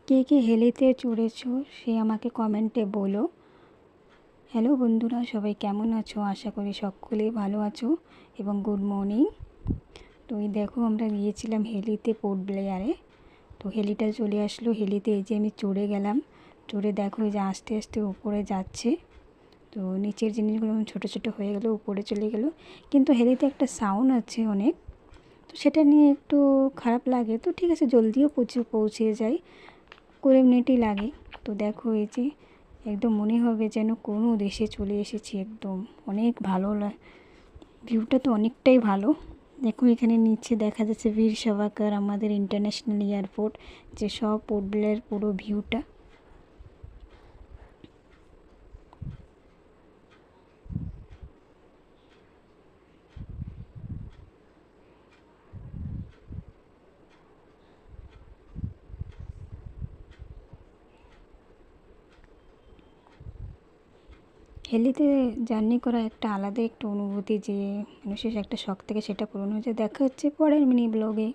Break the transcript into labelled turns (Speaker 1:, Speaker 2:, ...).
Speaker 1: কে কে হেলিতে চড়েছো সে আমাকে কমেন্টে বলো। হ্যালো বন্ধুরা, সবাই কেমন আছো? আশা করি সকলেই ভালো আছো এবং গুড মর্নিং। তো এই দেখো, আমরা গিয়েছিলাম হেলিতে পোর্ট ব্লেয়ারে। তো হেলিটা চলে আসলো। হেলিতে এই যে আমি চড়ে গেলাম। চড়ে দেখো এই যে আস্তে আস্তে উপরে যাচ্ছে। তো নিচের জিনিসগুলো ছোটো ছোটো হয়ে গেলো, উপরে চলে গেলো। কিন্তু হেলিতে একটা সাউন্ড আছে অনেক, তো সেটা নিয়ে একটু খারাপ লাগে। তো ঠিক আছে, জলদিও পৌঁছে যায়, 20 মিনিটই লাগে। তো দেখো এই যে একদম মনে হবে যেন কোনো দেশে চলে এসেছি। একদম অনেক ভালো ভিউটা তো অনেকটাই ভালো। দেখো এখানে নিচে দেখা যাচ্ছে বীর সাভারকর আমাদের ইন্টারন্যাশনাল এয়ারপোর্ট, যে সব পোর্ট ব্লেয়ার পুরো ভিউটা। হেলিতে জার্নি করা একটা আলাদা একটা অনুভূতি, যে মানুষের একটা শখ থেকে সেটা পূরণ হয়েছে। দেখা হচ্ছে পরের মিনি ব্লগে।